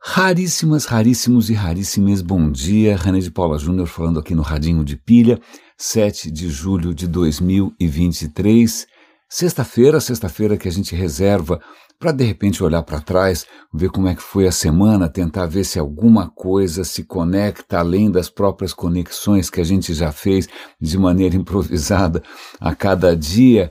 Raríssimas, raríssimos e raríssimas, bom dia, René de Paula Júnior falando aqui no Radinho de Pilha, 7 de julho de 2023, sexta-feira que a gente reserva para de repente olhar para trás, ver como é que foi a semana, tentar ver se alguma coisa se conecta além das próprias conexões que a gente já fez de maneira improvisada a cada dia.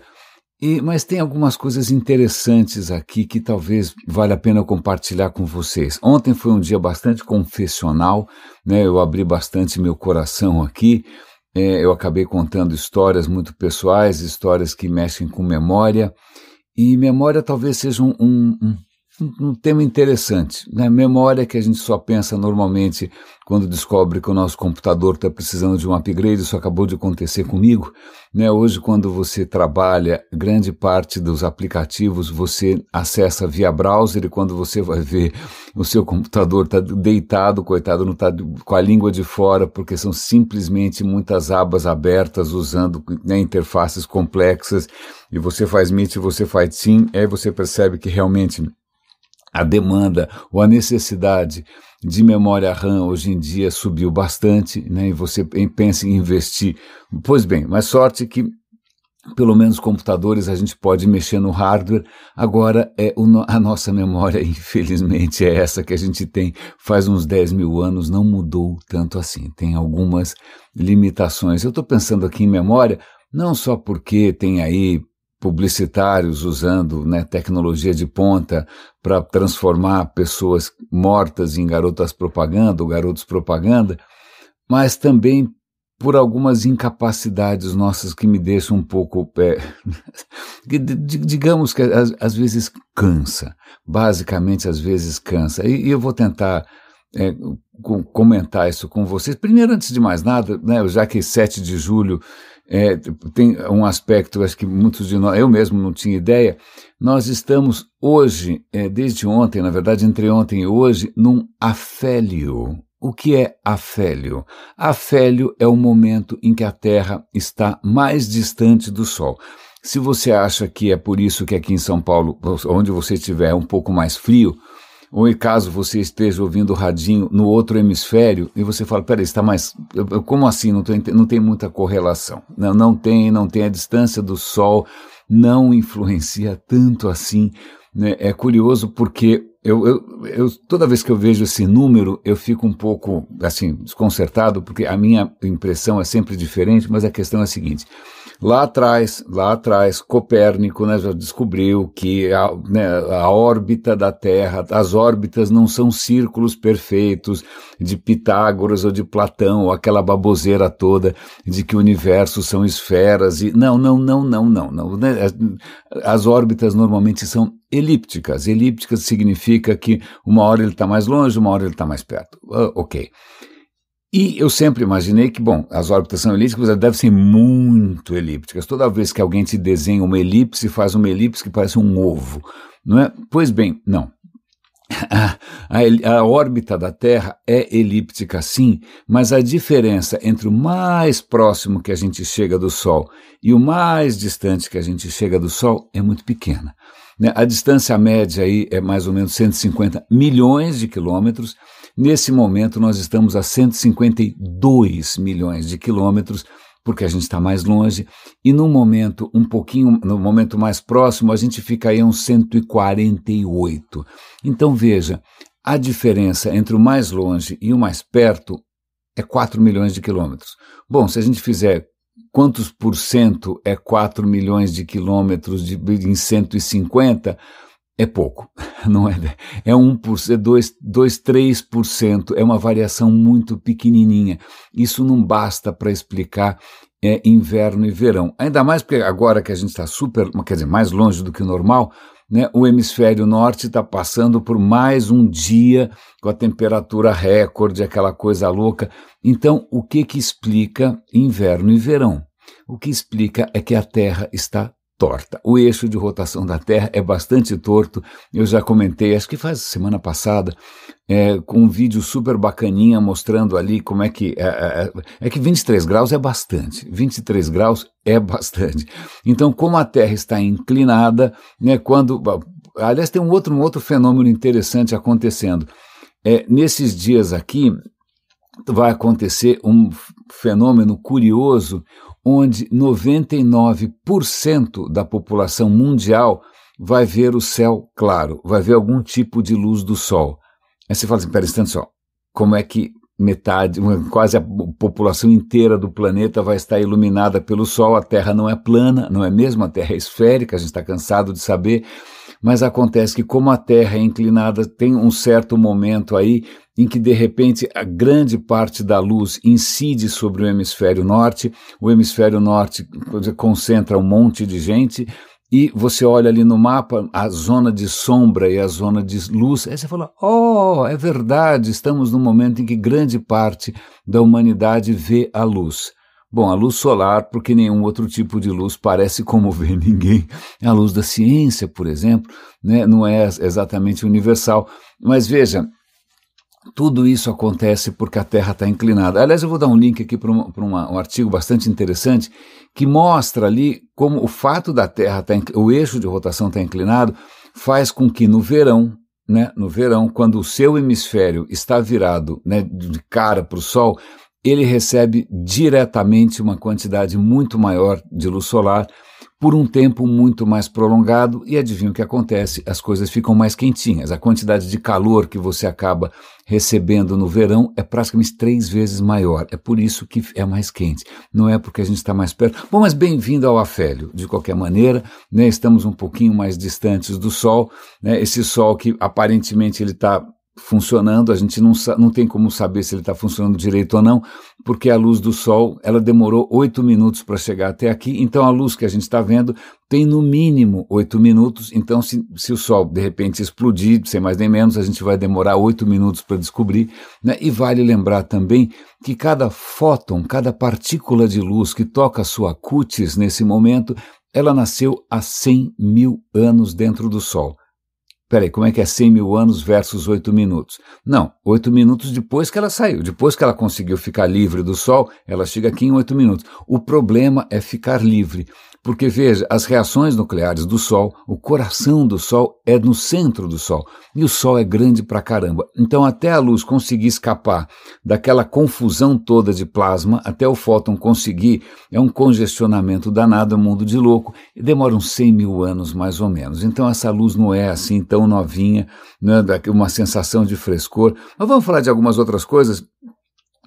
Mas tem algumas coisas interessantes aqui que talvez valha a pena compartilhar com vocês. Ontem foi um dia bastante confessional, né? Eu abri bastante meu coração aqui, eu acabei contando histórias muito pessoais, histórias que mexem com memória, e memória talvez seja um tema interessante, né? Memória que a gente só pensa normalmente quando descobre que o nosso computador está precisando de um upgrade. Isso acabou de acontecer comigo, né? Hoje, quando você trabalha, grande parte dos aplicativos você acessa via browser, e quando você vai ver, o seu computador está deitado, coitado, não está com a língua de fora, porque são simplesmente muitas abas abertas usando, né, interfaces complexas, e você faz Meet, você faz Team, aí você percebe que realmente a demanda ou a necessidade de memória RAM hoje em dia subiu bastante, né? E você pensa em investir. Pois bem, mas sorte que pelo menos computadores a gente pode mexer no hardware. Agora a nossa memória, infelizmente, é essa que a gente tem faz uns 10 mil anos, não mudou tanto assim, tem algumas limitações. Eu estou pensando aqui em memória, não só porque tem aí publicitários usando, né, tecnologia de ponta para transformar pessoas mortas em garotas propaganda ou garotos propaganda, mas também por algumas incapacidades nossas que me deixam um pouco, digamos que às vezes cansa, basicamente às vezes cansa, e eu vou tentar comentar isso com vocês. Primeiro, antes de mais nada, né, já que 7 de julho tem um aspecto, acho que muitos de nós, eu mesmo não tinha ideia, nós estamos hoje, desde ontem, na verdade entre ontem e hoje, num afélio. O que é afélio? Afélio é o momento em que a Terra está mais distante do Sol. Se você acha que é por isso que aqui em São Paulo, onde você estiver, é um pouco mais frio, ou em caso você esteja ouvindo o radinho no outro hemisfério, e você fala, peraí, está mais... Como assim? Não tem muita correlação. Não tem, a distância do Sol não influencia tanto assim, né? É curioso porque toda vez que eu vejo esse número, eu fico um pouco, assim, desconcertado, porque a minha impressão é sempre diferente, mas a questão é a seguinte: Lá atrás, Copérnico, né, já descobriu que a órbita da Terra, as órbitas não são círculos perfeitos de Pitágoras ou de Platão, ou aquela baboseira toda de que o universo são esferas, e não, né? As órbitas normalmente são elípticas. Elípticas significa que uma hora ele está mais longe, uma hora ele está mais perto. Ok. E eu sempre imaginei que, bom, as órbitas são elípticas, elas devem ser muito elípticas. Toda vez que alguém te desenha uma elipse, faz uma elipse que parece um ovo, não é? Pois bem, não. A órbita da Terra é elíptica sim, mas a diferença entre o mais próximo que a gente chega do Sol e o mais distante que a gente chega do Sol é muito pequena, né? A distância média aí é mais ou menos 150 milhões de quilômetros. Nesse momento nós estamos a 152 milhões de quilômetros, porque a gente está mais longe, e no momento no momento mais próximo, a gente fica aí a uns 148. Então veja, a diferença entre o mais longe e o mais perto é 4 milhões de quilômetros. Bom, se a gente fizer quantos por cento é 4 milhões de quilômetros em 150, é pouco, não é? É 1%, 2, 3%, é uma variação muito pequenininha. Isso não basta para explicar inverno e verão. Ainda mais porque agora que a gente está mais longe do que o normal, né, o hemisfério norte está passando por mais um dia com a temperatura recorde, aquela coisa louca. Então, o que explica inverno e verão? O que explica é que a Terra está torta. O eixo de rotação da Terra é bastante torto. Eu já comentei, acho que faz semana passada, com um vídeo super bacaninha mostrando ali como é que... É que 23 graus é bastante. 23 graus é bastante. Então, como a Terra está inclinada, né, aliás, tem um outro fenômeno interessante acontecendo. nesses dias aqui vai acontecer um fenômeno curioso onde 99% da população mundial vai ver o céu claro, vai ver algum tipo de luz do sol. Aí você fala assim, pera um instante só, como é que quase a população inteira do planeta vai estar iluminada pelo sol? A Terra não é plana, não é mesmo? A Terra é esférica, a gente está cansado de saber, mas acontece que como a Terra é inclinada, tem um certo momento aí em que de repente a grande parte da luz incide sobre o hemisfério norte concentra um monte de gente, e você olha ali no mapa a zona de sombra e a zona de luz, aí você fala, é verdade, estamos num momento em que grande parte da humanidade vê a luz. Bom, a luz solar, porque nenhum outro tipo de luz parece comover ninguém. A luz da ciência, por exemplo, né, não é exatamente universal. Mas veja, tudo isso acontece porque a Terra está inclinada. Aliás, eu vou dar um link aqui para um artigo bastante interessante que mostra ali como o fato da Terra, o eixo de rotação estar inclinado, faz com que no verão, quando o seu hemisfério está virado, né, de cara para o Sol, ele recebe diretamente uma quantidade muito maior de luz solar por um tempo muito mais prolongado, e adivinha o que acontece? As coisas ficam mais quentinhas. A quantidade de calor que você acaba recebendo no verão é praticamente 3 vezes maior. É por isso que é mais quente. Não é porque a gente está mais perto. Bom, mas bem-vindo ao Afélio. De qualquer maneira, né, estamos um pouquinho mais distantes do Sol, né, esse Sol que aparentemente ele está funcionando, a gente não tem como saber se ele está funcionando direito ou não, porque a luz do Sol, ela demorou 8 minutos para chegar até aqui, então a luz que a gente está vendo tem no mínimo 8 minutos, então se o Sol de repente explodir, sem mais nem menos, a gente vai demorar 8 minutos para descobrir, né? E vale lembrar também que cada fóton, cada partícula de luz que toca a sua cútis nesse momento, ela nasceu há 100 mil anos dentro do Sol. Peraí, como é que é 100 mil anos versus 8 minutos? Não, 8 minutos depois que ela saiu, depois que ela conseguiu ficar livre do Sol, ela chega aqui em 8 minutos. O problema é ficar livre, porque veja, as reações nucleares do Sol, o coração do Sol é no centro do Sol, e o Sol é grande pra caramba. Então até a luz conseguir escapar daquela confusão toda de plasma, até o fóton conseguir, é um congestionamento danado, é um mundo de louco, e demora uns 100 mil anos mais ou menos. Então essa luz não é assim tão novinha, né, uma sensação de frescor. Mas vamos falar de algumas outras coisas,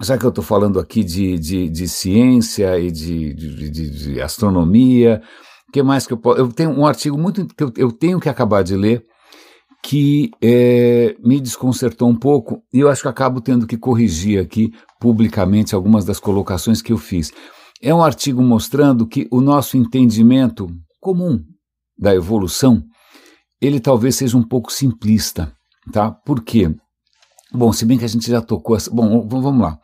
já que eu estou falando aqui de ciência e de astronomia. O que mais que eu posso... Eu tenho um artigo que eu tenho que acabar de ler, que me desconcertou um pouco, e eu acho que acabo tendo que corrigir aqui publicamente algumas das colocações que eu fiz. É um artigo mostrando que o nosso entendimento comum da evolução, ele talvez seja um pouco simplista, tá? Por quê? Bom, se bem que a gente já tocou... Bom, vamos lá.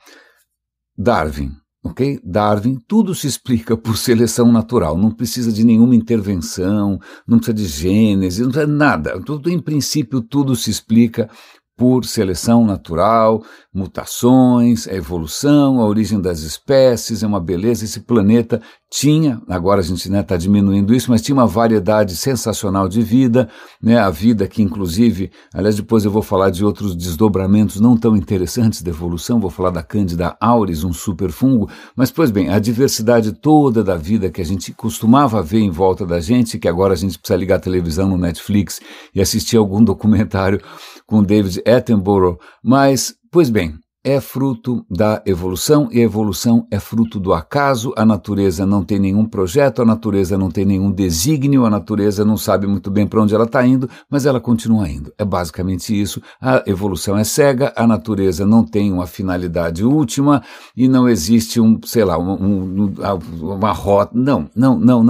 Darwin, ok? Darwin, tudo se explica por seleção natural, não precisa de nenhuma intervenção, não precisa de gênese, não precisa de nada. Em princípio, tudo se explica por seleção natural, mutações, a evolução, a origem das espécies, é uma beleza. Esse planeta tinha, agora a gente está diminuindo isso, mas tinha uma variedade sensacional de vida, né? A vida que inclusive, aliás depois eu vou falar de outros desdobramentos não tão interessantes da evolução, vou falar da Candida auris, um superfungo, mas pois bem, a diversidade toda da vida que a gente costumava ver em volta da gente, que agora a gente precisa ligar a televisão no Netflix e assistir algum documentário com David Attenborough, mas, pois bem, é fruto da evolução, e a evolução é fruto do acaso. A natureza não tem nenhum projeto, a natureza não tem nenhum desígnio, a natureza não sabe muito bem para onde ela está indo, mas ela continua indo. É basicamente isso. A evolução é cega, a natureza não tem uma finalidade última e não existe uma rota. Não.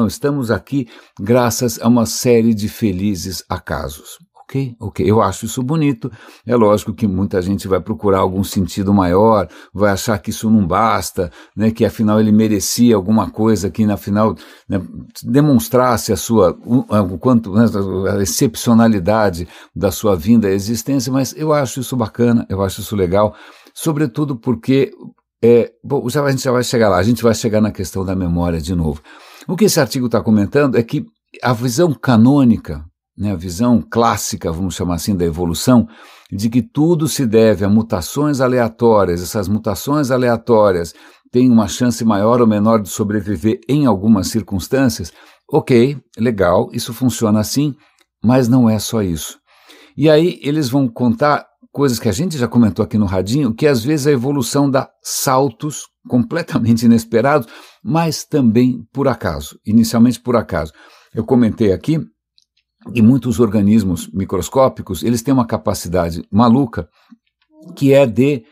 Estamos aqui graças a uma série de felizes acasos. Ok, eu acho isso bonito. É lógico que muita gente vai procurar algum sentido maior, vai achar que isso não basta, né, que afinal ele merecia alguma coisa que afinal, né, demonstrasse a excepcionalidade da sua vinda à existência, mas eu acho isso bacana, eu acho isso legal, sobretudo porque, a gente já vai chegar lá, a gente vai chegar na questão da memória de novo. O que esse artigo está comentando é que a visão canônica né, a visão clássica, vamos chamar assim, da evolução, de que tudo se deve a mutações aleatórias, essas mutações aleatórias têm uma chance maior ou menor de sobreviver em algumas circunstâncias, ok, legal, isso funciona assim, mas não é só isso. E aí eles vão contar coisas que a gente já comentou aqui no Radinho, que às vezes a evolução dá saltos completamente inesperados, mas também por acaso, inicialmente por acaso. Eu comentei aqui que muitos organismos microscópicos, eles têm uma capacidade maluca, que é de,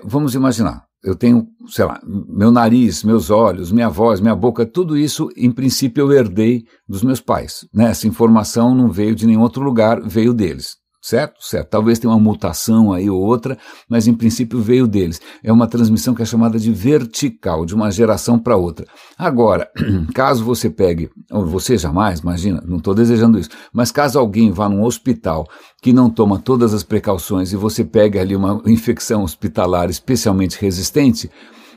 vamos imaginar, eu tenho, sei lá, meu nariz, meus olhos, minha voz, minha boca, tudo isso, em princípio, eu herdei dos meus pais, né? Essa informação não veio de nenhum outro lugar, veio deles. Certo? Certo. Talvez tenha uma mutação aí ou outra, mas em princípio veio deles. É uma transmissão que é chamada de vertical, de uma geração para outra. Agora, caso você pegue, ou você jamais, imagina, não estou desejando isso, mas caso alguém vá num hospital que não toma todas as precauções e você pegue ali uma infecção hospitalar especialmente resistente,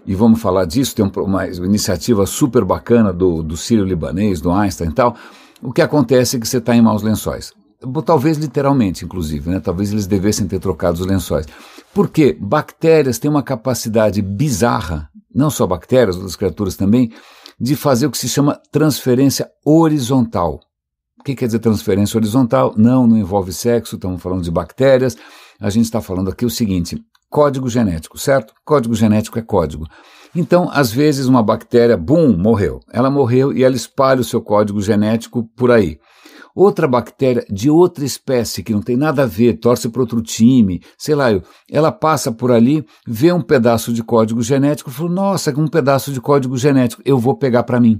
e vamos falar disso, tem uma iniciativa super bacana do sírio-libanês, do Einstein e tal, o que acontece é que você está em maus lençóis. Talvez literalmente, inclusive, né? Talvez eles devessem ter trocado os lençóis. Porque bactérias têm uma capacidade bizarra, não só bactérias, outras criaturas também, de fazer o que se chama transferência horizontal. O que quer dizer transferência horizontal? Não envolve sexo, estamos falando de bactérias. A gente está falando aqui o seguinte, código genético, certo? Código genético é código. Então, às vezes, uma bactéria, morreu. Ela morreu e ela espalha o seu código genético por aí. Outra bactéria de outra espécie, que não tem nada a ver, torce para outro time, sei lá, ela passa por ali, vê um pedaço de código genético e fala, nossa, um pedaço de código genético, eu vou pegar para mim.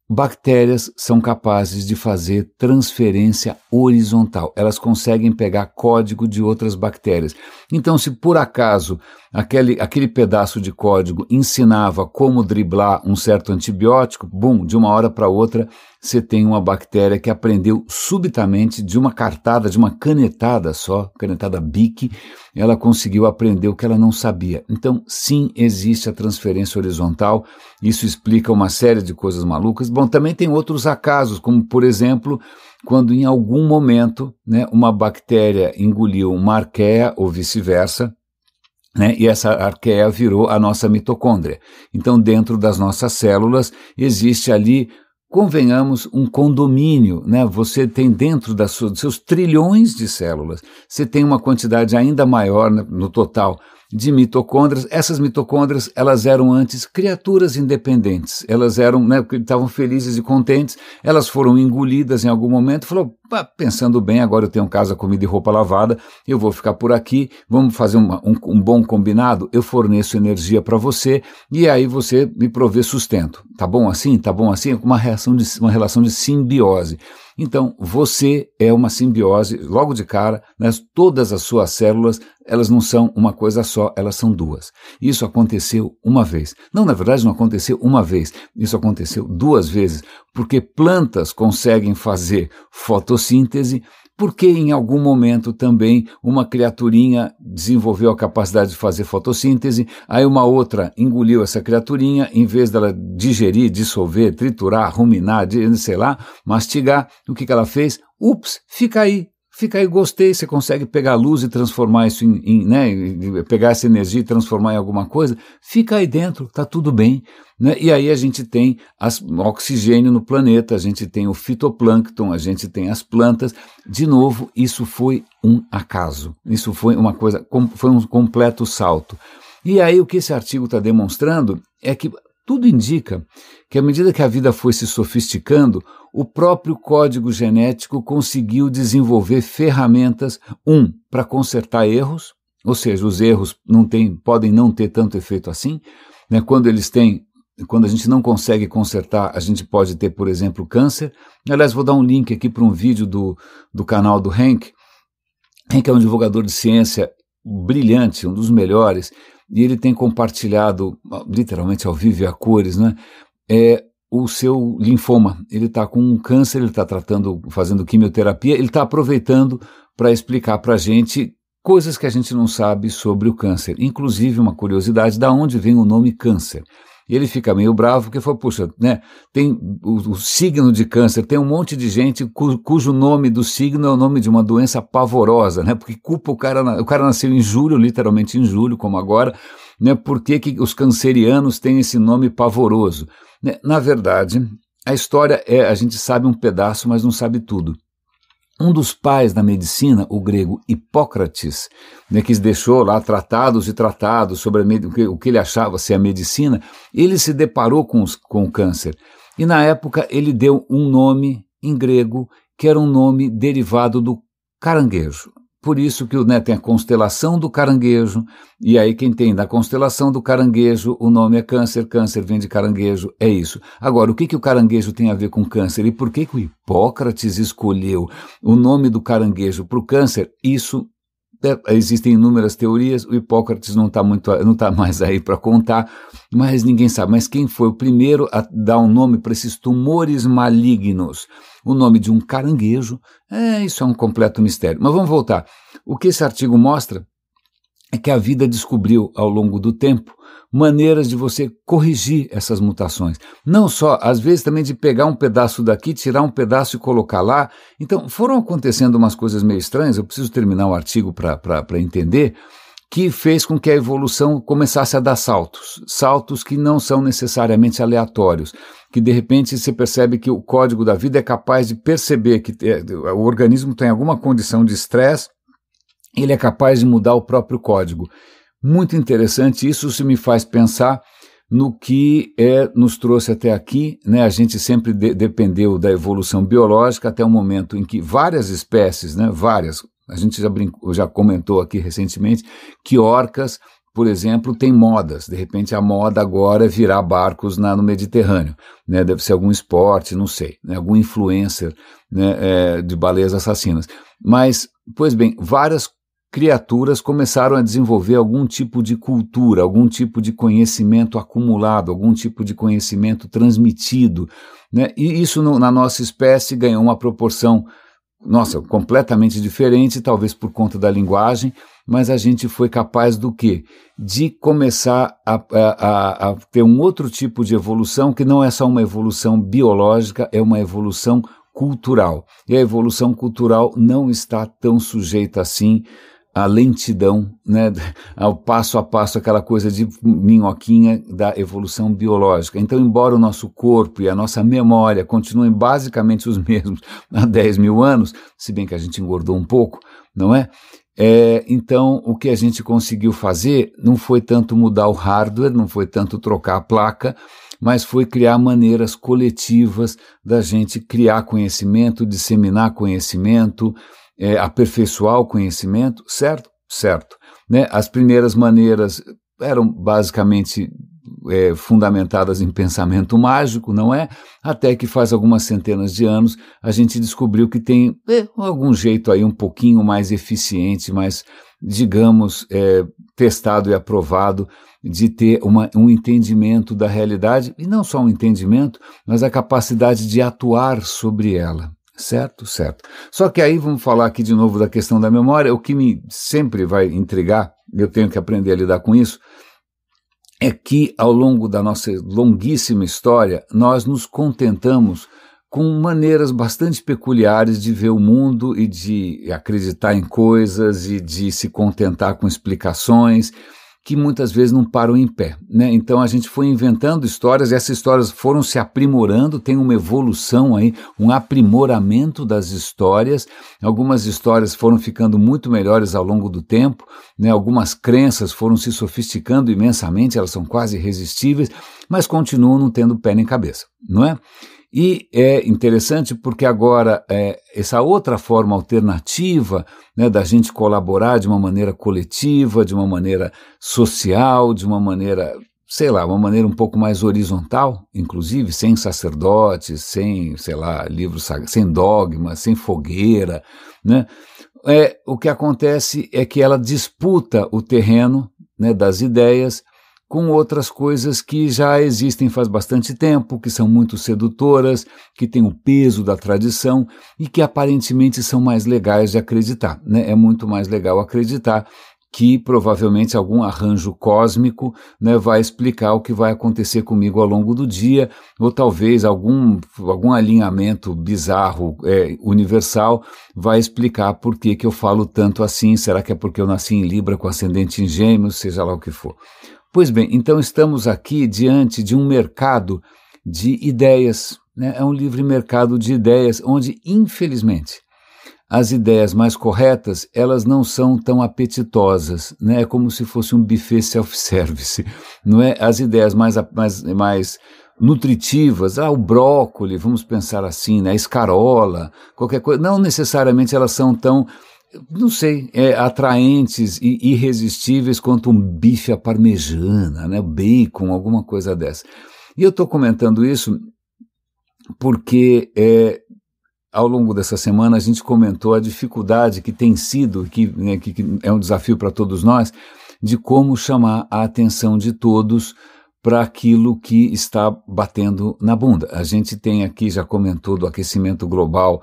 Bactérias são capazes de fazer transferência horizontal. Elas conseguem pegar código de outras bactérias. Então, se por acaso aquele pedaço de código ensinava como driblar um certo antibiótico, de uma hora para outra, você tem uma bactéria que aprendeu subitamente, de uma cartada, de uma canetada só, canetada Bic, ela conseguiu aprender o que ela não sabia. Então, sim, existe a transferência horizontal, isso explica uma série de coisas malucas. Bom, também tem outros acasos, como, por exemplo, quando em algum momento, né, uma bactéria engoliu uma arqueia ou vice-versa, né, e essa arqueia virou a nossa mitocôndria. Então, dentro das nossas células, existe ali, convenhamos, um condomínio, né? Você tem dentro dos seus trilhões de células, você tem uma quantidade ainda maior, né, no total de mitocôndrias. Essas mitocôndrias, elas eram antes criaturas independentes, elas eram, né, estavam felizes e contentes, elas foram engolidas em algum momento, falou, pensando bem, agora eu tenho casa, comida e roupa lavada, eu vou ficar por aqui, vamos fazer um bom combinado, eu forneço energia para você e aí você me provê sustento. Tá bom assim? Tá bom assim? Uma relação de simbiose. Então, você é uma simbiose, logo de cara, né, todas as suas células, elas não são uma coisa só, elas são duas. Isso aconteceu uma vez. Não, na verdade, não aconteceu uma vez, isso aconteceu duas vezes, porque plantas conseguem fazer fotossíntese, porque em algum momento também uma criaturinha desenvolveu a capacidade de fazer fotossíntese, aí uma outra engoliu essa criaturinha, em vez dela digerir, dissolver, triturar, ruminar, sei lá, mastigar, o que ela fez? Ups, fica aí, gostei, você consegue pegar a luz e transformar isso né, pegar essa energia e transformar em alguma coisa, fica aí dentro, tá tudo bem, né? E aí a gente tem o oxigênio no planeta, a gente tem o fitoplâncton, a gente tem as plantas, de novo, isso foi um acaso, isso foi uma coisa, foi um completo salto. E aí o que esse artigo está demonstrando é que tudo indica que à medida que a vida foi se sofisticando, o próprio código genético conseguiu desenvolver ferramentas, para consertar erros, ou seja, os erros podem não ter tanto efeito assim, né? Quando a gente não consegue consertar, a gente pode ter, por exemplo, câncer. Aliás, vou dar um link aqui para um vídeo do canal do Hank. Hank é um divulgador de ciência brilhante, um dos melhores, e ele tem compartilhado, literalmente ao vivo e a cores, né, o seu linfoma. Ele está com um câncer, ele está fazendo quimioterapia, ele está aproveitando para explicar para a gente coisas que a gente não sabe sobre o câncer, inclusive uma curiosidade, da onde vem o nome câncer. e ele fica meio bravo, porque foi, puxa, né, tem o signo de câncer, tem um monte de gente cujo nome do signo é o nome de uma doença pavorosa, né, porque culpa o cara nasceu em julho, literalmente em julho, como agora, né, por que os cancerianos têm esse nome pavoroso? Né, na verdade, a história a gente sabe um pedaço, mas não sabe tudo. Um dos pais da medicina, o grego Hipócrates, né, que deixou lá tratados e tratados sobre o que ele achava ser a medicina, ele se deparou com o câncer. E na época ele deu um nome em grego, que era um nome derivado do caranguejo. Por isso que, né, tem a constelação do caranguejo, e aí quem tem da constelação do caranguejo, o nome é câncer, câncer vem de caranguejo, é isso. Agora, o que o caranguejo tem a ver com câncer? E por que o Hipócrates escolheu o nome do caranguejo para o câncer? Isso, existem inúmeras teorias, o Hipócrates não está mais aí para contar, mas ninguém sabe. Mas quem foi o primeiro a dar um nome para esses tumores malignos? O nome de um caranguejo, isso é um completo mistério. Mas vamos voltar. O que esse artigo mostra é que a vida descobriu, ao longo do tempo, maneiras de você corrigir essas mutações. Não só, às vezes também de pegar um pedaço daqui, tirar um pedaço e colocar lá. Então, foram acontecendo umas coisas meio estranhas, eu preciso terminar o artigo para entender, que fez com que a evolução começasse a dar saltos que não são necessariamente aleatórios, que de repente você percebe que o código da vida é capaz de perceber que o organismo tem alguma condição de estresse, ele é capaz de mudar o próprio código. Muito interessante, isso se me faz pensar no que nos trouxe até aqui, né? A gente sempre dependeu da evolução biológica até o momento em que várias espécies, né, a gente já comentou aqui recentemente que orcas, por exemplo, tem modas. De repente a moda agora é virar barcos no Mediterrâneo, né? Deve ser algum esporte, não sei, né? Algum influencer, né, de baleias assassinas. Mas, pois bem, várias criaturas começaram a desenvolver algum tipo de cultura, algum tipo de conhecimento acumulado, algum tipo de conhecimento transmitido, né? E isso na nossa espécie ganhou uma proporção, completamente diferente, talvez por conta da linguagem, mas a gente foi capaz do quê? De começar a ter um outro tipo de evolução, que não é só uma evolução biológica, é uma evolução cultural. E a evolução cultural não está tão sujeita assim à lentidão, né, ao passo a passo, aquela coisa de minhoquinha da evolução biológica. Então, embora o nosso corpo e a nossa memória continuem basicamente os mesmos há 10 mil anos, se bem que a gente engordou um pouco, não é? Então, o que a gente conseguiu fazer não foi tanto mudar o hardware, não foi tanto trocar a placa, mas foi criar maneiras coletivas da gente criar conhecimento, disseminar conhecimento, aperfeiçoar o conhecimento, certo? Certo. Né? As primeiras maneiras eram basicamente fundamentadas em pensamento mágico, não é? Até que faz algumas centenas de anos a gente descobriu que tem algum jeito aí um pouquinho mais eficiente, mais, digamos, testado e aprovado de ter um entendimento da realidade, e não só um entendimento, mas a capacidade de atuar sobre ela. Certo, certo. Só que aí vamos falar aqui de novo da questão da memória. O que me sempre vai intrigar, eu tenho que aprender a lidar com isso, é que ao longo da nossa longuíssima história, nós nos contentamos com maneiras bastante peculiares de ver o mundo e de acreditar em coisas e de se contentar com explicações que muitas vezes não param em pé, né? Então a gente foi inventando histórias e essas histórias foram se aprimorando, tem uma evolução aí, um aprimoramento das histórias. Algumas histórias foram ficando muito melhores ao longo do tempo, né? Algumas crenças foram se sofisticando imensamente, elas são quase irresistíveis, mas continuam não tendo pé nem cabeça, não é? E é interessante porque agora essa outra forma alternativa, né, da gente colaborar de uma maneira coletiva, de uma maneira social, de uma maneira, sei lá, uma maneira um pouco mais horizontal, inclusive, sem sacerdotes, sem, sei lá, livros, sem dogma, sem fogueira, né? O que acontece é que ela disputa o terreno, né, das ideias com outras coisas que já existem faz bastante tempo, que são muito sedutoras, que têm o peso da tradição e que aparentemente são mais legais de acreditar, né? É muito mais legal acreditar que provavelmente algum arranjo cósmico, né, vai explicar o que vai acontecer comigo ao longo do dia, ou talvez algum alinhamento bizarro, universal, vai explicar por que eu falo tanto assim. Será que é porque eu nasci em Libra com ascendente em Gêmeos, seja lá o que for. Pois bem, então estamos aqui diante de um mercado de ideias, né? É um livre mercado de ideias, onde, infelizmente, as ideias mais corretas, elas não são tão apetitosas, né? É como se fosse um buffet self-service, não é? As ideias mais nutritivas, o brócolis, vamos pensar assim, né? A escarola, qualquer coisa, não necessariamente elas são tão, não sei, atraentes e irresistíveis quanto um bife à parmegiana, né? Bacon, alguma coisa dessa. E eu estou comentando isso porque ao longo dessa semana a gente comentou a dificuldade que tem sido, que é um desafio para todos nós, de como chamar a atenção de todos para aquilo que está batendo na bunda. A gente tem aqui, já comentou do aquecimento global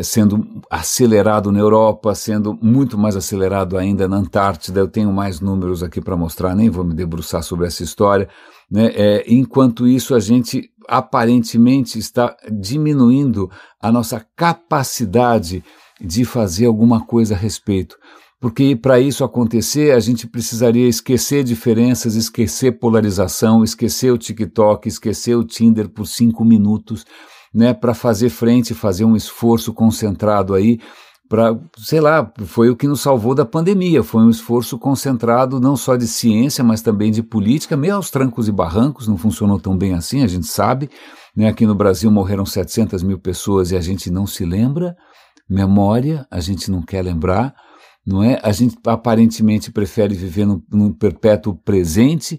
sendo acelerado na Europa, sendo muito mais acelerado ainda na Antártida. Eu tenho mais números aqui para mostrar, nem vou me debruçar sobre essa história, né? Enquanto isso, a gente aparentemente está diminuindo a nossa capacidade de fazer alguma coisa a respeito. Porque para isso acontecer, a gente precisaria esquecer diferenças, esquecer polarização, esquecer o TikTok, esquecer o Tinder por 5 minutos, né, para fazer frente, fazer um esforço concentrado aí, para, sei lá, foi o que nos salvou da pandemia, foi um esforço concentrado não só de ciência, mas também de política, meio aos trancos e barrancos, não funcionou tão bem assim, a gente sabe, né, aqui no Brasil morreram 700 mil pessoas e a gente não se lembra, memória, a gente não quer lembrar, não é? A gente aparentemente prefere viver num perpétuo presente,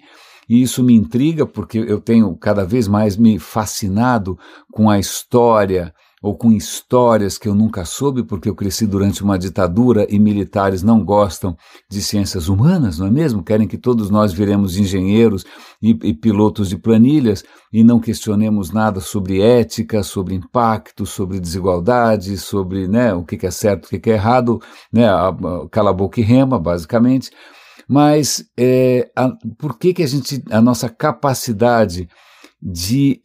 e isso me intriga porque eu tenho cada vez mais me fascinado com a história, ou com histórias que eu nunca soube, porque eu cresci durante uma ditadura e militares não gostam de ciências humanas, não é mesmo? Querem que todos nós viremos engenheiros e pilotos de planilhas e não questionemos nada sobre ética, sobre impacto, sobre desigualdade, sobre, né, o que é certo, o que é errado, né, cala a boca e rema, basicamente. Mas por que a nossa capacidade de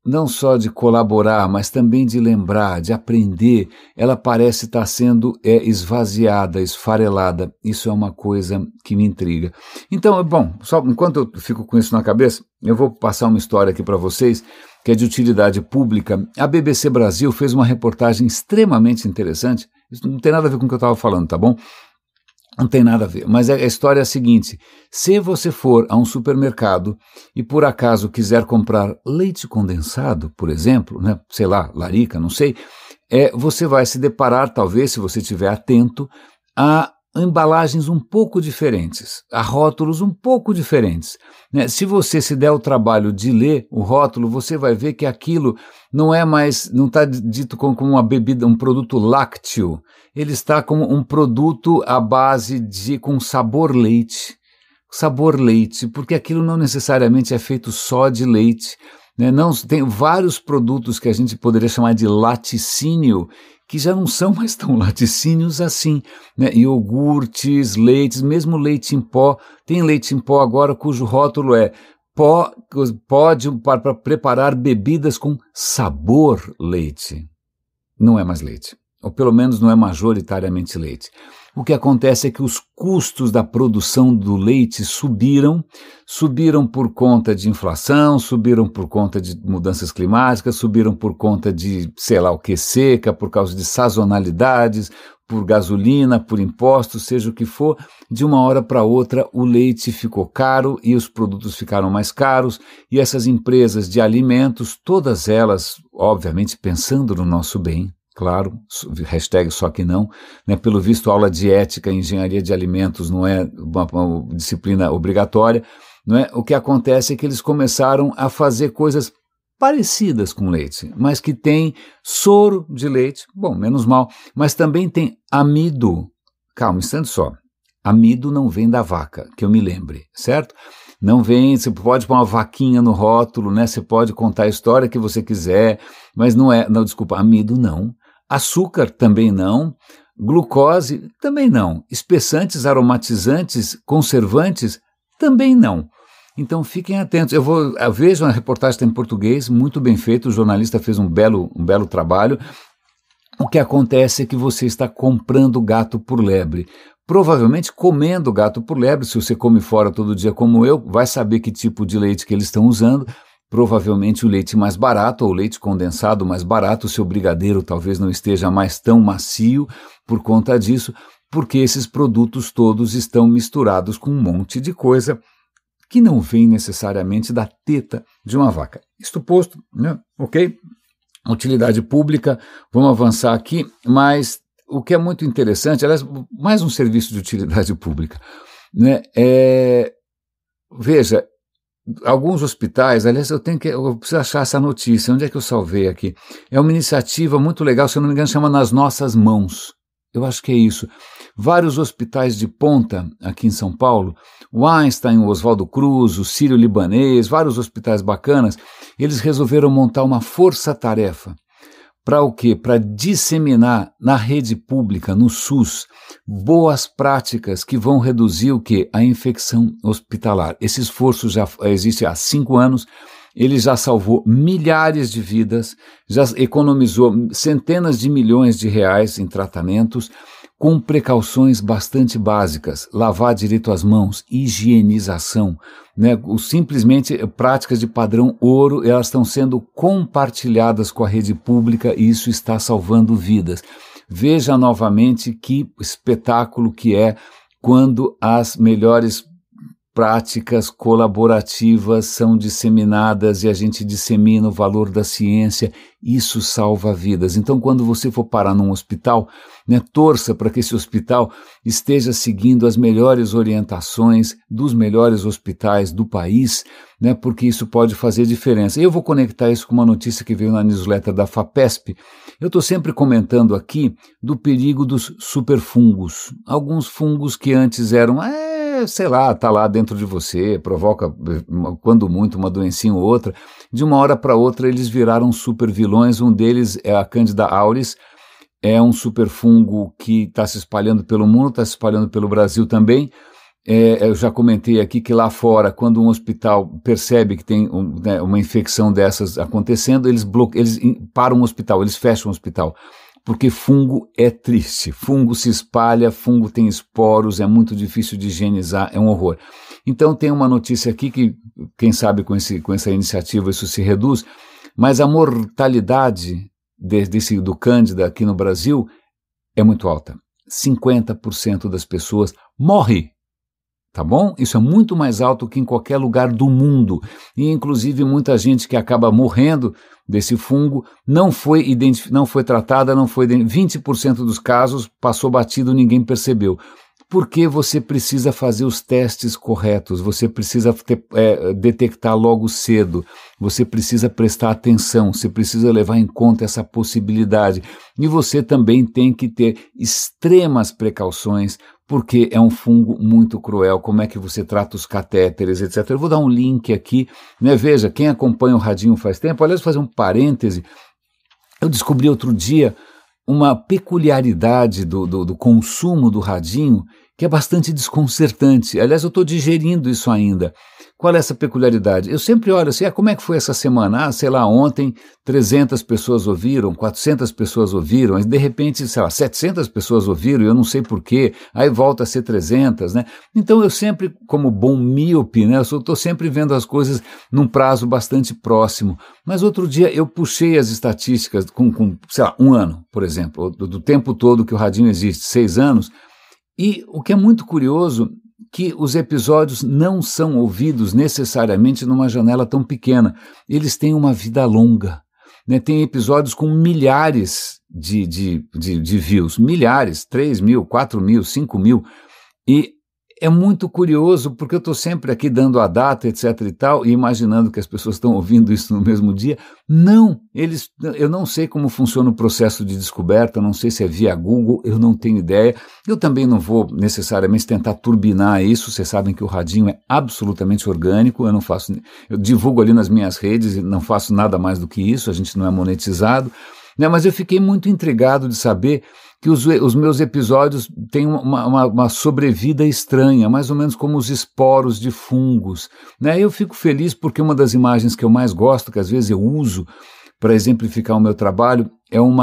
não só de colaborar, mas também de lembrar, de aprender, ela parece estar sendo esvaziada, esfarelada. Isso é uma coisa que me intriga. Então, bom, só enquanto eu fico com isso na cabeça, eu vou passar uma história aqui para vocês, que é de utilidade pública. A BBC Brasil fez uma reportagem extremamente interessante. Isso não tem nada a ver com o que eu estava falando, tá bom? Não tem nada a ver, mas a história é a seguinte: se você for a um supermercado e por acaso quiser comprar leite condensado, por exemplo, né, sei lá, larica, não sei, você vai se deparar, talvez, se você estiver atento, a embalagens um pouco diferentes, a rótulos um pouco diferentes, né? Se você se der o trabalho de ler o rótulo, você vai ver que aquilo não está dito como uma bebida, um produto lácteo, ele está como um produto à base com sabor leite, porque aquilo não necessariamente é feito só de leite, né? Não, tem vários produtos que a gente poderia chamar de laticínio, que já não são mais tão laticínios assim, né? Iogurtes, leites, mesmo leite em pó. Tem leite em pó agora cujo rótulo é pode para preparar bebidas com sabor leite. Não é mais leite, ou pelo menos não é majoritariamente leite. O que acontece é que os custos da produção do leite subiram por conta de inflação, subiram por conta de mudanças climáticas, subiram por conta de, sei lá o que, seca, por causa de sazonalidades, por gasolina, por impostos, seja o que for. De uma hora para outra o leite ficou caro e os produtos ficaram mais caros, e essas empresas de alimentos, todas elas, obviamente, pensando no nosso bem, claro, hashtag só que não, né? Pelo visto, aula de ética e engenharia de alimentos não é uma disciplina obrigatória, não é? O que acontece é que eles começaram a fazer coisas parecidas com leite, mas que tem soro de leite, bom, menos mal, mas também tem amido. Calma, um instante só. Amido não vem da vaca, que eu me lembre, certo? Não vem, você pode pôr uma vaquinha no rótulo, né? Você pode contar a história que você quiser, mas não, desculpa, amido não. Açúcar também não, Glucose, também não. Espessantes, aromatizantes, conservantes, também não. Então fiquem atentos. Eu vejo uma reportagem está em português, muito bem feito, o jornalista fez um belo trabalho. O que acontece é que você está comprando gato por lebre. Provavelmente comendo gato por lebre, se você come fora todo dia como eu, vai saber que tipo de leite que eles estão usando. Provavelmente o leite mais barato, ou o leite condensado mais barato, o seu brigadeiro talvez não esteja mais tão macio por conta disso, porque esses produtos todos estão misturados com um monte de coisa que não vem necessariamente da teta de uma vaca. Isto posto, né? Ok? Utilidade pública, vamos avançar aqui, mas o que é muito interessante, aliás, mais um serviço de utilidade pública, né? Veja, alguns hospitais, aliás, eu preciso achar essa notícia, onde é que eu salvei aqui? É uma iniciativa muito legal, se eu não me engano, chama Nas Nossas Mãos. Eu acho que é isso. Vários hospitais de ponta aqui em São Paulo, o Einstein, o Oswaldo Cruz, o Sírio-Libanês, vários hospitais bacanas, eles resolveram montar uma força-tarefa. Para o quê? Para disseminar na rede pública, no SUS, boas práticas que vão reduzir o quê? A infecção hospitalar. Esse esforço já existe há 5 anos, ele já salvou milhares de vidas, já economizou centenas de milhões de reais em tratamentos, com precauções bastante básicas, lavar direito as mãos, higienização, né? Simplesmente práticas de padrão ouro, elas estão sendo compartilhadas com a rede pública e isso está salvando vidas. Veja novamente que espetáculo que é quando as melhores práticas colaborativas são disseminadas e a gente dissemina o valor da ciência, isso salva vidas. Então, quando você for parar num hospital, né, torça para que esse hospital esteja seguindo as melhores orientações dos melhores hospitais do país, né, porque isso pode fazer diferença. Eu vou conectar isso com uma notícia que veio na newsletter da FAPESP. Eu estou sempre comentando aqui do perigo dos superfungos. Alguns fungos que antes eram, sei lá, está lá dentro de você, provoca, quando muito, uma doencinha ou outra. De uma hora para outra eles viraram super vilões. Um deles é a Candida auris, é um superfungo que está se espalhando pelo mundo, está se espalhando pelo Brasil também. Eu já comentei aqui que lá fora, quando um hospital percebe que tem uma infecção dessas acontecendo, eles param o hospital, eles fecham o hospital. Porque fungo é triste, fungo se espalha, fungo tem esporos, é muito difícil de higienizar, é um horror. Então tem uma notícia aqui que, quem sabe com essa iniciativa isso se reduz, mas a mortalidade do Cândida aqui no Brasil é muito alta. 50% das pessoas morrem. Tá bom? Isso é muito mais alto que em qualquer lugar do mundo. E, inclusive, muita gente que acaba morrendo desse fungo não foi tratada, 20% dos casos passou batido, ninguém percebeu. Porque você precisa fazer os testes corretos, você precisa detectar logo cedo, você precisa prestar atenção, você precisa levar em conta essa possibilidade. E você também tem que ter extremas precauções, porque é um fungo muito cruel. Como é que você trata os catéteres, etc. Eu vou dar um link aqui, né? Veja, quem acompanha o Radinho faz tempo, aliás, vou fazer um parêntese, eu descobri outro dia uma peculiaridade do consumo do Radinho que é bastante desconcertante. Aliás, eu estou digerindo isso ainda. Qual é essa peculiaridade? Eu sempre olho assim, como é que foi essa semana? Sei lá, ontem 300 pessoas ouviram, 400 pessoas ouviram, e de repente, sei lá, 700 pessoas ouviram, e eu não sei porquê, aí volta a ser 300, né? Então eu sempre, como bom míope, né, eu estou sempre vendo as coisas num prazo bastante próximo. Mas outro dia eu puxei as estatísticas com sei lá, 1 ano, por exemplo, do tempo todo que o Radinho existe, 6 anos, e o que é muito curioso, que os episódios não são ouvidos necessariamente numa janela tão pequena. Eles têm uma vida longa, né? Tem episódios com milhares de views, milhares, 3.000, 4.000, 5.000, e é muito curioso, porque eu estou sempre aqui dando a data, etc e tal, e imaginando que as pessoas estão ouvindo isso no mesmo dia. Não, eu não sei como funciona o processo de descoberta, não sei se é via Google, eu não tenho ideia. Eu também não vou necessariamente tentar turbinar isso, vocês sabem que o Radinho é absolutamente orgânico, eu divulgo ali nas minhas redes e não faço nada mais do que isso, a gente não é monetizado, né? Mas eu fiquei muito intrigado de saber que os meus episódios têm uma sobrevida estranha, mais ou menos como os esporos de fungos, né? Eu fico feliz porque uma das imagens que eu mais gosto, que às vezes eu uso para exemplificar o meu trabalho, é um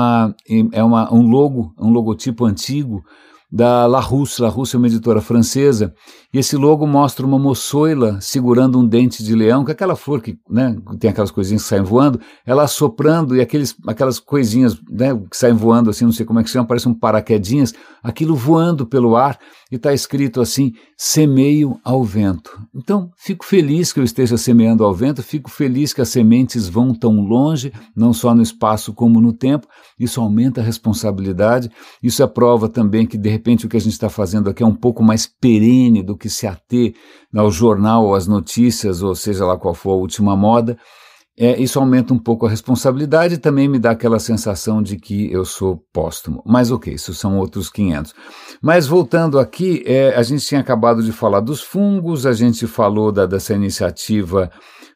logotipo antigo da Larousse. Larousse é uma editora francesa, e esse logo mostra uma moçoila segurando um dente de leão, que é aquela flor que, né, tem aquelas coisinhas que saem voando, ela assoprando, e aquelas coisinhas, né, que saem voando assim, não sei como é que chama, parece um paraquedinhas, aquilo voando pelo ar, e está escrito assim: semeio ao vento. Então, fico feliz que eu esteja semeando ao vento, fico feliz que as sementes vão tão longe, não só no espaço como no tempo. Isso aumenta a responsabilidade, isso é prova também que, de repente, o que a gente está fazendo aqui é um pouco mais perene do que se ater ao jornal ou às notícias, ou seja lá qual for a última moda. Isso aumenta um pouco a responsabilidade e também me dá aquela sensação de que eu sou póstumo. Mas ok, isso são outros 500. Mas voltando aqui, a gente tinha acabado de falar dos fungos, a gente falou dessa iniciativa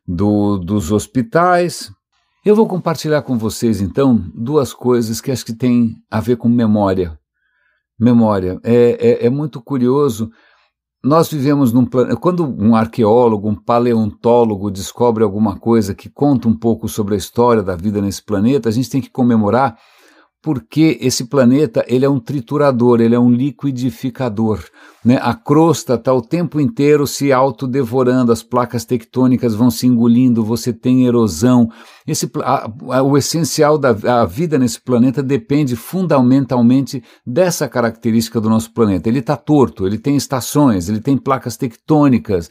dos hospitais. Eu vou compartilhar com vocês, então, duas coisas que acho que têm a ver com memória. Memória. É muito curioso. Nós vivemos num planeta. Quando um arqueólogo, um paleontólogo descobre alguma coisa que conta um pouco sobre a história da vida nesse planeta, a gente tem que comemorar, porque esse planeta, ele é um triturador, ele é um liquidificador, né? A crosta está o tempo inteiro se autodevorando, as placas tectônicas vão se engolindo, você tem erosão. O essencial da vida nesse planeta depende fundamentalmente dessa característica do nosso planeta. Ele está torto, ele tem estações, ele tem placas tectônicas,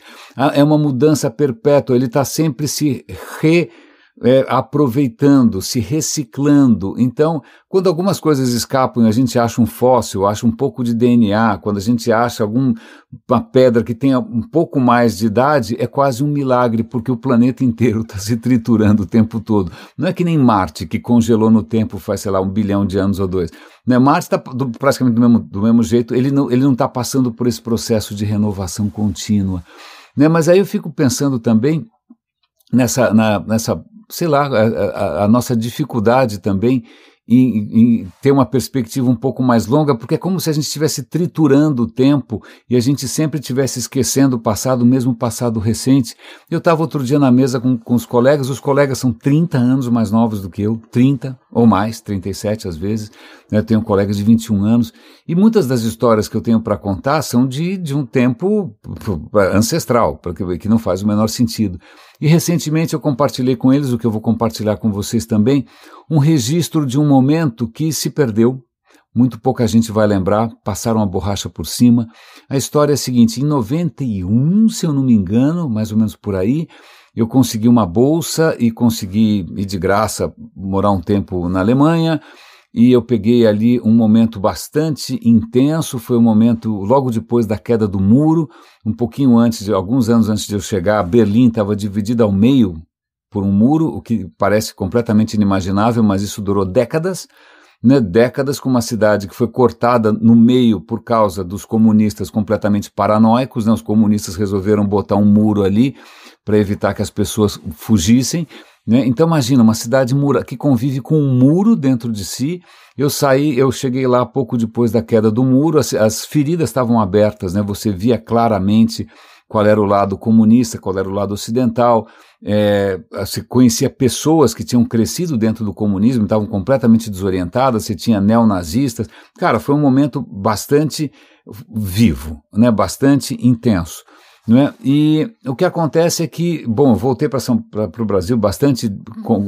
é uma mudança perpétua, ele está sempre se aproveitando, se reciclando. Então, quando algumas coisas escapam e a gente acha um fóssil, acha um pouco de DNA, quando a gente acha uma pedra que tenha um pouco mais de idade, é quase um milagre, porque o planeta inteiro está se triturando o tempo todo. Não é que nem Marte, que congelou no tempo faz, sei lá, 1 bilhão de anos ou 2. Né? Marte está praticamente do mesmo jeito, ele não está passando por esse processo de renovação contínua. Né? Mas aí eu fico pensando também nessa sei lá, a nossa dificuldade também em ter uma perspectiva um pouco mais longa, porque é como se a gente estivesse triturando o tempo e a gente sempre estivesse esquecendo o passado, mesmo o passado recente. Eu estava outro dia na mesa com os colegas são 30 anos mais novos do que eu, 30 ou mais, 37 às vezes, né? Eu tenho colegas de 21 anos, e muitas das histórias que eu tenho para contar são de um tempo ancestral, que não faz o menor sentido. E recentemente eu compartilhei com eles, o que eu vou compartilhar com vocês também, um registro de um momento que se perdeu, muito pouca gente vai lembrar, passaram a borracha por cima. A história é a seguinte: em 91, se eu não me engano, mais ou menos por aí, eu consegui uma bolsa e consegui ir de graça morar um tempo na Alemanha, e eu peguei ali um momento bastante intenso. Foi um momento logo depois da queda do muro, um pouquinho antes, alguns anos antes de eu chegar. Berlim estava dividida ao meio por um muro, o que parece completamente inimaginável, mas isso durou décadas, né? Décadas, com uma cidade que foi cortada no meio por causa dos comunistas completamente paranoicos, né? Os comunistas resolveram botar um muro ali para evitar que as pessoas fugissem, né? Então imagina, uma cidade que convive com um muro dentro de si. Eu cheguei lá pouco depois da queda do muro, as feridas estavam abertas, né? Você via claramente qual era o lado comunista, qual era o lado ocidental. Você conhecia pessoas que tinham crescido dentro do comunismo, estavam completamente desorientadas, você tinha neonazistas. Cara, foi um momento bastante vivo, né? Bastante intenso. Não é? E o que acontece é que, bom, eu voltei para o Brasil bastante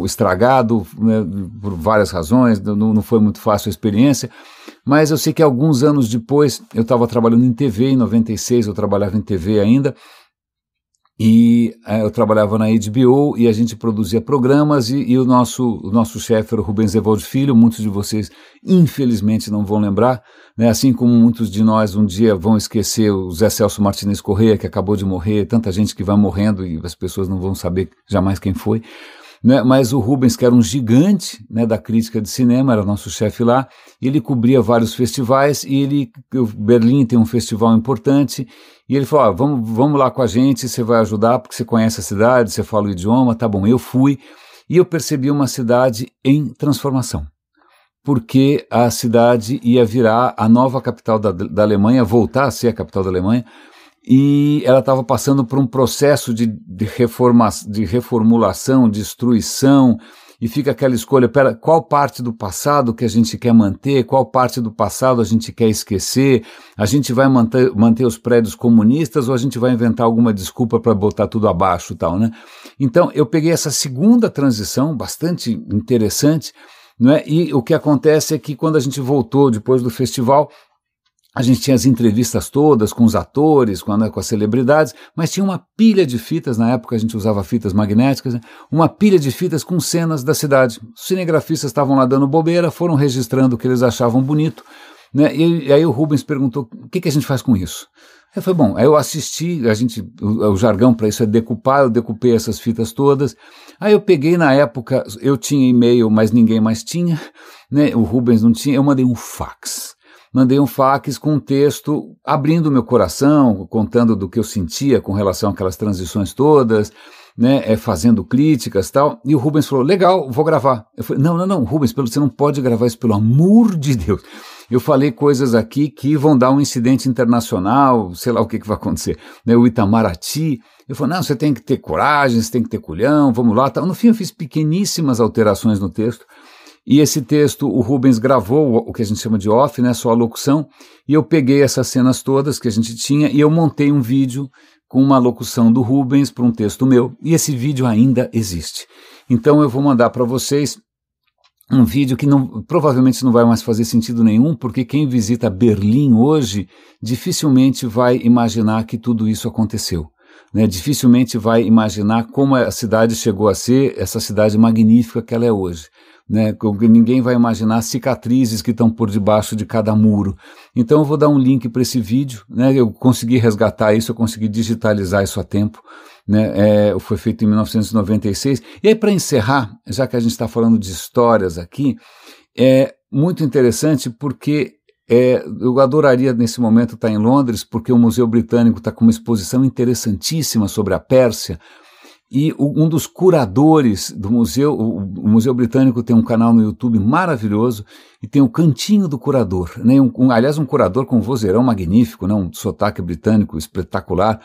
estragado, né, por várias razões, não foi muito fácil a experiência, mas eu sei que alguns anos depois eu estava trabalhando em TV, em 96 eu trabalhava em TV ainda, e eu trabalhava na HBO e a gente produzia programas, e o nosso chefe era o Rubens Evaldo Filho. Muitos de vocês infelizmente não vão lembrar, né? Assim como muitos de nós um dia vão esquecer o Zé Celso Martinez Corrêa, que acabou de morrer, tanta gente que vai morrendo e as pessoas não vão saber jamais quem foi, né? Mas o Rubens, que era um gigante, né, da crítica de cinema, era nosso chefe lá, ele cobria vários festivais, e Berlim tem um festival importante, e ele falou: vamos lá com a gente, você vai ajudar porque você conhece a cidade, você fala o idioma. Tá bom, eu fui, e eu percebi uma cidade em transformação. porque a cidade ia virar a nova capital da Alemanha, voltar a ser a capital da Alemanha, e ela estava passando por um processo de reformulação, destruição, e fica aquela escolha, qual parte do passado que a gente quer manter, qual parte do passado a gente quer esquecer, a gente vai manter os prédios comunistas ou a gente vai inventar alguma desculpa para botar tudo abaixo e tal, né? Então eu peguei essa segunda transição, bastante interessante, né? E o que acontece é que quando a gente voltou depois do festival, a gente tinha as entrevistas todas com os atores, com as celebridades, mas tinha uma pilha de fitas, na época a gente usava fitas magnéticas, né? Uma pilha de fitas com cenas da cidade. Os cinegrafistas estavam lá dando bobeira, foram registrando o que eles achavam bonito, né? E aí o Rubens perguntou, o que a gente faz com isso? Eu falei, bom, aí eu assisti, o jargão para isso é decupar, eu decupei essas fitas todas, aí eu peguei na época, eu tinha e-mail, mas ninguém mais tinha, né? O Rubens não tinha, eu mandei um fax com um texto abrindo meu coração, contando do que eu sentia com relação àquelas transições todas, né, fazendo críticas e tal, e o Rubens falou, legal, vou gravar. Eu falei, não, Rubens, você não pode gravar isso, pelo amor de Deus. Eu falei coisas aqui que vão dar um incidente internacional, sei lá o que vai acontecer, né, o Itamaraty. Eu falei, não, você tem que ter coragem, você tem que ter culhão, vamos lá, tal. No fim eu fiz pequeníssimas alterações no texto, e esse texto o Rubens gravou, o que a gente chama de off, né, só a locução, e eu peguei essas cenas todas que a gente tinha e eu montei um vídeo com uma locução do Rubens para um texto meu, e esse vídeo ainda existe. Então eu vou mandar para vocês um vídeo que provavelmente não vai mais fazer sentido nenhum, porque quem visita Berlim hoje dificilmente vai imaginar que tudo isso aconteceu. Né, dificilmente vai imaginar como a cidade chegou a ser essa cidade magnífica que ela é hoje. Né, ninguém vai imaginar as cicatrizes que estão por debaixo de cada muro. Então eu vou dar um link para esse vídeo, né, eu consegui resgatar isso, eu consegui digitalizar isso a tempo, né, foi feito em 1996. E aí, para encerrar, já que a gente está falando de histórias aqui, é muito interessante porque eu adoraria nesse momento estar em Londres, porque o Museu Britânico está com uma exposição interessantíssima sobre a Pérsia, e um dos curadores do museu, o Museu Britânico tem um canal no YouTube maravilhoso, e tem o Cantinho do Curador, né? Aliás, um curador com um vozeirão magnífico, né? Um sotaque britânico espetacular.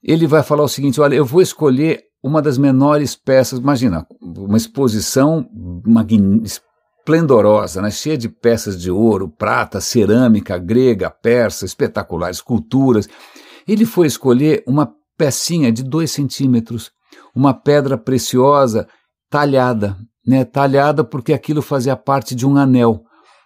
Ele vai falar o seguinte, olha, eu vou escolher uma das menores peças, imagina, uma exposição esplendorosa, né? Cheia de peças de ouro, prata, cerâmica, grega, persa, espetacular, esculturas. Ele foi escolher uma pecinha de 2 centímetros, uma pedra preciosa talhada, né? Talhada porque aquilo fazia parte de um anel,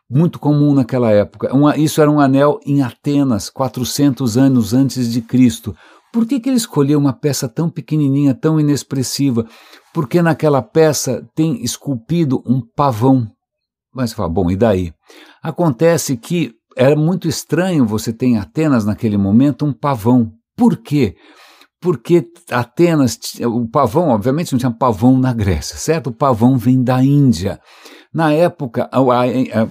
muito comum naquela época. Isso era um anel em Atenas, 400 anos antes de Cristo. Por que ele escolheu uma peça tão pequenininha, tão inexpressiva? Porque naquela peça tem esculpido um pavão. Mas você fala, bom, e daí? Acontece que era muito estranho você ter em Atenas naquele momento um pavão. Por quê? Porque Atenas, o pavão, obviamente não tinha pavão na Grécia, certo? O pavão vem da Índia. Na época,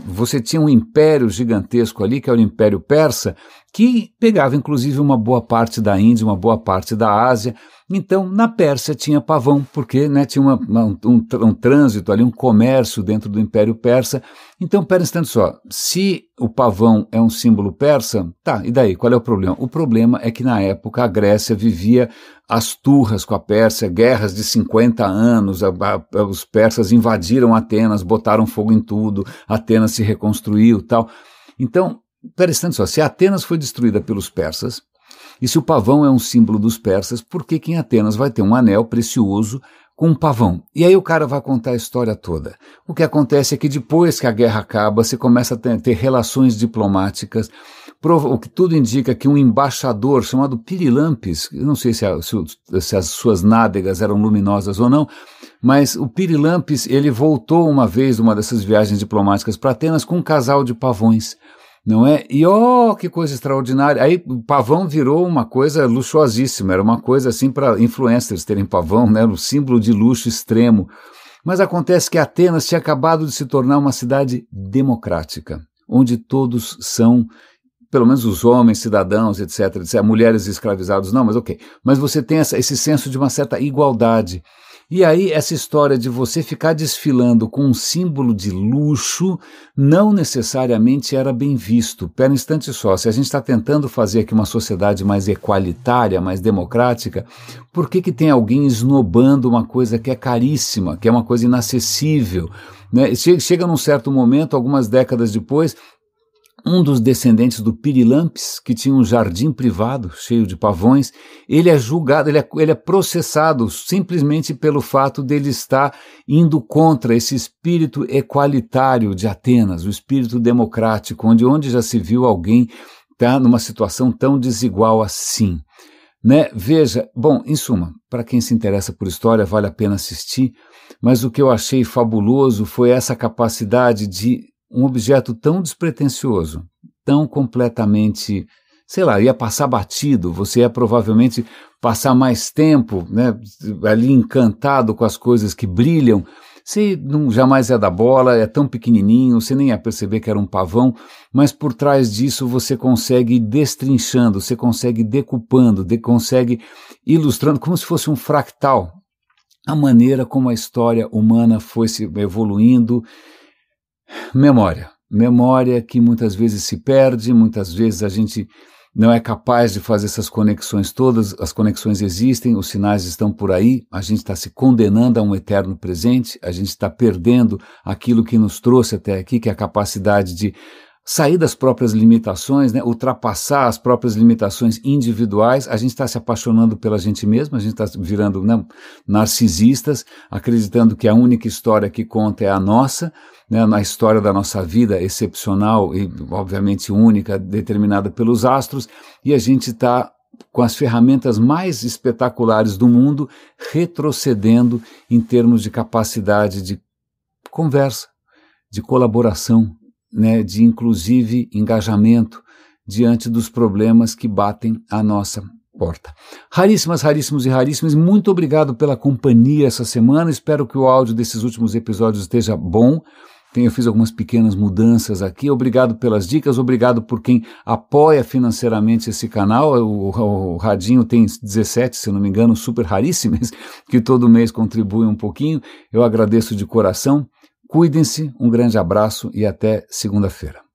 você tinha um império gigantesco ali, que era o Império Persa, que pegava inclusive uma boa parte da Índia, uma boa parte da Ásia. Então, na Pérsia tinha pavão, porque, né, tinha um trânsito ali, um comércio dentro do Império Persa. Então, pera um instante só, se o pavão é um símbolo persa, tá, e daí, qual é o problema? O problema é que na época a Grécia vivia as turras com a Pérsia, guerras de 50 anos, os persas invadiram Atenas, botaram fogo em tudo, Atenas se reconstruiu e tal. Então, pera um instante só, se Atenas foi destruída pelos persas, e se o pavão é um símbolo dos persas, por que em Atenas vai ter um anel precioso com um pavão? E aí o cara vai contar a história toda. O que acontece é que depois que a guerra acaba, você começa a ter relações diplomáticas, o que tudo indica que um embaixador chamado Pirilampis, eu não sei se as suas nádegas eram luminosas ou não, mas o Pirilampis, ele voltou uma vez, numa dessas viagens diplomáticas para Atenas, com um casal de pavões. Não é? E que coisa extraordinária. Aí o pavão virou uma coisa luxuosíssima, era uma coisa assim para influencers terem pavão, né? Era um símbolo de luxo extremo. Mas acontece que Atenas tinha acabado de se tornar uma cidade democrática, onde todos são, pelo menos os homens, cidadãos, etc. Mulheres escravizadas, não, mas ok. Mas você tem esse senso de uma certa igualdade. E aí essa história de você ficar desfilando com um símbolo de luxo não necessariamente era bem visto. Pera um instante só, se a gente está tentando fazer aqui uma sociedade mais equalitária, mais democrática, por que tem alguém esnobando uma coisa que é caríssima, que é uma coisa inacessível? Né? Chega num certo momento, algumas décadas depois, um dos descendentes do Pirilampis, que tinha um jardim privado cheio de pavões, ele é julgado, ele é processado simplesmente pelo fato dele estar indo contra esse espírito equalitário de Atenas, o espírito democrático, onde já se viu alguém estar numa situação tão desigual assim. Né? Veja, bom, em suma, para quem se interessa por história, vale a pena assistir, mas o que eu achei fabuloso foi essa capacidade de um objeto tão despretensioso, tão completamente, sei lá, ia passar batido, você ia provavelmente passar mais tempo, né, ali encantado com as coisas que brilham, você jamais ia dar bola, é tão pequenininho, você nem ia perceber que era um pavão, mas por trás disso você consegue ir destrinchando, você consegue decupando, consegue ilustrando como se fosse um fractal, a maneira como a história humana foi se evoluindo. Memória que muitas vezes se perde, muitas vezes a gente não é capaz de fazer essas conexões todas, as conexões existem, os sinais estão por aí, a gente está se condenando a um eterno presente, a gente está perdendo aquilo que nos trouxe até aqui, que é a capacidade de sair das próprias limitações, né, ultrapassar as próprias limitações individuais, a gente está se apaixonando pela gente mesmo, a gente está virando narcisistas, acreditando que a única história que conta é a nossa, né, na história da nossa vida excepcional e obviamente única, determinada pelos astros, e a gente está com as ferramentas mais espetaculares do mundo retrocedendo em termos de capacidade de conversa, de colaboração, né, de inclusive engajamento diante dos problemas que batem à nossa porta. Raríssimos e raríssimos, muito obrigado pela companhia essa semana, espero que o áudio desses últimos episódios esteja bom. Eu fiz algumas pequenas mudanças aqui, obrigado pelas dicas, obrigado por quem apoia financeiramente esse canal, o Radinho tem 17, se não me engano, super raríssimos, que todo mês contribuem um pouquinho, eu agradeço de coração. Cuidem-se, um grande abraço e até segunda-feira.